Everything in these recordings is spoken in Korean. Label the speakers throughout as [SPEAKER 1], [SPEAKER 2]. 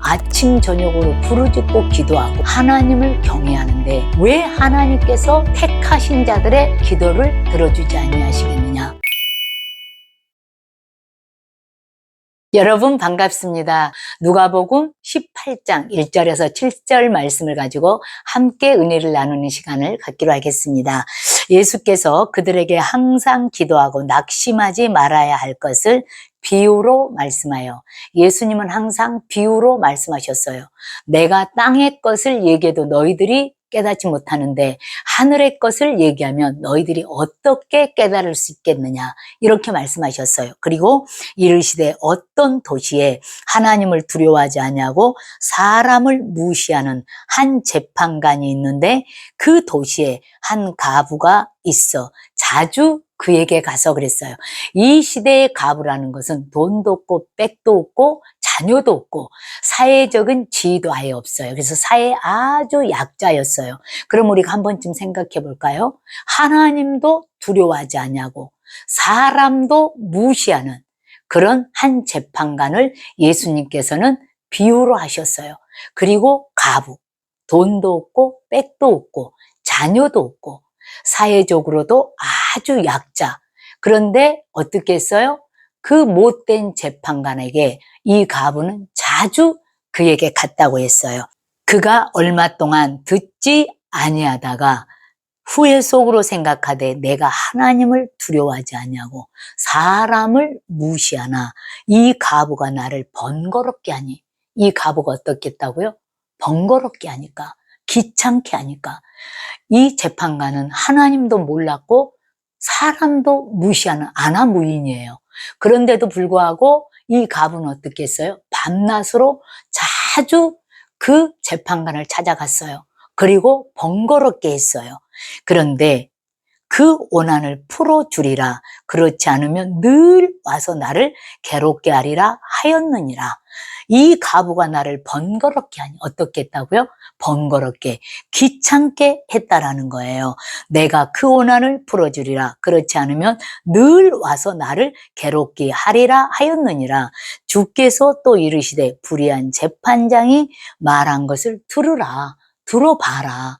[SPEAKER 1] 아침 저녁으로 부르짖고 기도하고 하나님을 경외하는데 왜 하나님께서 택하신 자들의 기도를 들어주지 아니하시겠느냐? 여러분 반갑습니다. 누가복음 18장 1절에서 7절 말씀을 가지고 함께 은혜를 나누는 시간을 갖기로 하겠습니다. 예수께서 그들에게 항상 기도하고 낙심하지 말아야 할 것을 비유로 말씀하여, 예수님은 항상 비유로 말씀하셨어요. 내가 땅의 것을 얘기해도 너희들이 깨닫지 못하는데 하늘의 것을 얘기하면 너희들이 어떻게 깨달을 수 있겠느냐, 이렇게 말씀하셨어요. 그리고 이르시되 어떤 도시에 하나님을 두려워하지 아니하고 사람을 무시하는 한 재판관이 있는데 그 도시에 한 과부가 있어 자주 그에게 가서 그랬어요. 이 시대의 과부라는 것은 돈도 없고 백도 없고 자녀도 없고 사회적인 지위도 아예 없어요. 그래서 사회에 아주 약자였어요. 그럼 우리가 한 번쯤 생각해 볼까요? 하나님도 두려워하지 않냐고 사람도 무시하는 그런 한 재판관을 예수님께서는 비유로 하셨어요. 그리고 과부, 돈도 없고 백도 없고 자녀도 없고 사회적으로도 아주 약자. 그런데 어떻게 했어요? 그 못된 재판관에게 이 과부는 자주 그에게 갔다고 했어요. 그가 얼마 동안 듣지 아니하다가 후회 속으로 생각하되 내가 하나님을 두려워하지 않냐고 사람을 무시하나 이 과부가 나를 번거롭게 하니, 이 과부가 어떻겠다고요? 번거롭게 하니까, 귀찮게 하니까. 이 재판관은 하나님도 몰랐고 사람도 무시하는 아나무인이에요. 그런데도 불구하고 이 과부는 어떻게 했어요? 밤낮으로 자주 그 재판관을 찾아갔어요. 그리고 번거롭게 했어요. 그런데 그 원한을 풀어주리라. 그렇지 않으면 늘 와서 나를 괴롭게 하리라 하였느니라. 이 과부가 나를 번거롭게 하니 어떻게 했다고요? 번거롭게, 귀찮게 했다라는 거예요. 내가 그 원한을 풀어주리라. 그렇지 않으면 늘 와서 나를 괴롭게 하리라 하였느니라. 주께서 또 이르시되 불의한 재판장이 말한 것을 들으라. 들어봐라.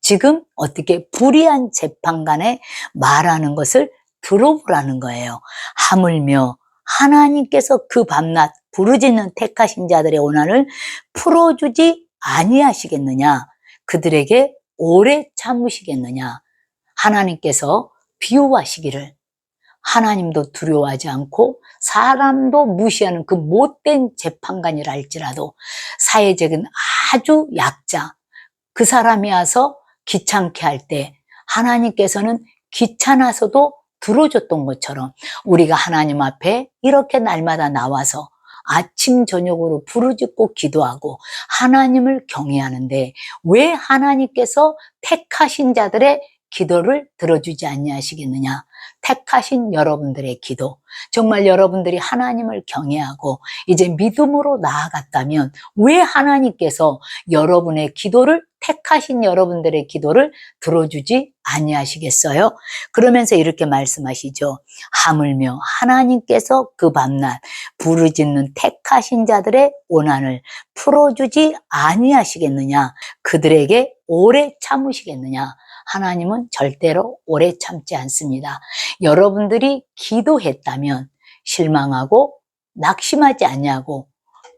[SPEAKER 1] 지금 어떻게 불의한 재판관에 말하는 것을 들어보라는 거예요. 하물며 하나님께서 그 밤낮 부르짖는 택하신 자들의 원한을 풀어주지 아니하시겠느냐? 그들에게 오래 참으시겠느냐? 하나님께서 비유하시기를, 하나님도 두려워하지 않고 사람도 무시하는 그 못된 재판관이라 할지라도 사회적인 아주 약자, 그 사람이 와서 귀찮게 할 때 하나님께서는 귀찮아서도 들어줬던 것처럼 우리가 하나님 앞에 이렇게 날마다 나와서 아침 저녁으로 부르짖고 기도하고 하나님을 경외하는데 왜 하나님께서 택하신 자들의 기도를 들어주지 아니하시겠느냐? 택하신 여러분들의 기도, 정말 여러분들이 하나님을 경외하고 이제 믿음으로 나아갔다면 왜 하나님께서 여러분의 기도를, 택하신 여러분들의 기도를 들어주지 아니하시겠어요? 그러면서 이렇게 말씀하시죠. 하물며 하나님께서 그 밤낮 부르짖는 택하신 자들의 원한을 풀어주지 아니하시겠느냐? 그들에게 오래 참으시겠느냐? 하나님은 절대로 오래 참지 않습니다. 여러분들이 기도했다면, 실망하고 낙심하지 않냐고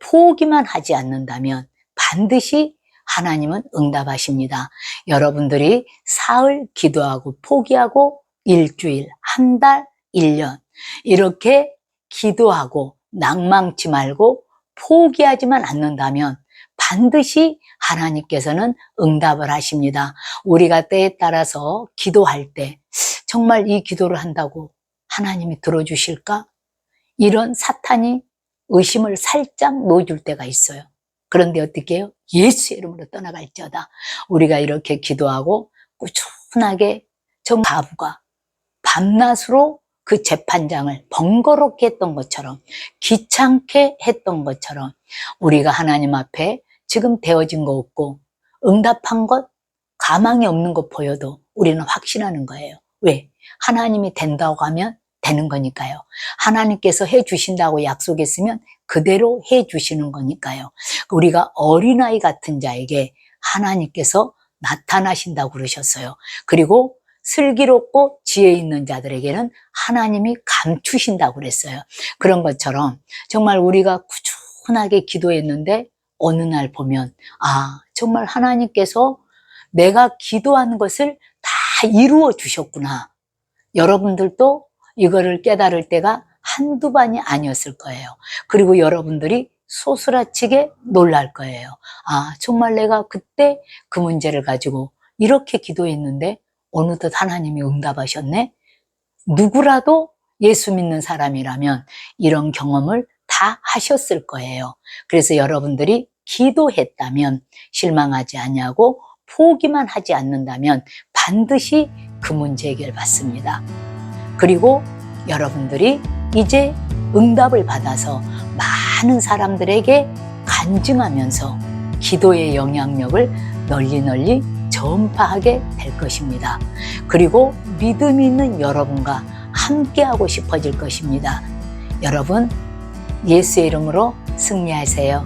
[SPEAKER 1] 포기만 하지 않는다면 반드시 하나님은 응답하십니다. 여러분들이 사흘 기도하고 포기하고 일주일, 한 달, 1년 이렇게 기도하고 낭망치 말고 포기하지만 않는다면 반드시 하나님께서는 응답을 하십니다. 우리가 때에 따라서 기도할 때 정말 이 기도를 한다고 하나님이 들어주실까? 이런 사탄이 의심을 살짝 놓여줄 때가 있어요. 그런데 어떻게 해요? 예수의 이름으로 떠나갈지어다. 우리가 이렇게 기도하고 꾸준하게 정 과부가 밤낮으로 그 재판장을 번거롭게 했던 것처럼, 귀찮게 했던 것처럼 우리가 하나님 앞에 지금 되어진 거 없고 응답한 것, 가망이 없는 것 보여도 우리는 확신하는 거예요. 왜? 하나님이 된다고 하면 되는 거니까요. 하나님께서 해주신다고 약속했으면 그대로 해주시는 거니까요. 우리가 어린아이 같은 자에게 하나님께서 나타나신다고 그러셨어요. 그리고 슬기롭고 지혜 있는 자들에게는 하나님이 감추신다고 그랬어요. 그런 것처럼 정말 우리가 꾸준하게 기도했는데 어느 날 보면 정말 하나님께서 내가 기도한 것을 다 이루어 주셨구나. 여러분들도 이거를 깨달을 때가 한두 번이 아니었을 거예요. 그리고 여러분들이 소스라치게 놀랄 거예요. 정말 내가 그때 그 문제를 가지고 이렇게 기도했는데 어느덧 하나님이 응답하셨네? 누구라도 예수 믿는 사람이라면 이런 경험을 다 하셨을 거예요. 그래서 여러분들이 기도했다면 실망하지 아니하고 포기만 하지 않는다면 반드시 그 문제 해결 받습니다. 그리고 여러분들이 이제 응답을 받아서 많은 사람들에게 간증하면서 기도의 영향력을 널리 전파하게 될 것입니다. 그리고 믿음이 있는 여러분과 함께하고 싶어질 것입니다. 여러분, 예수의 이름으로 승리하세요.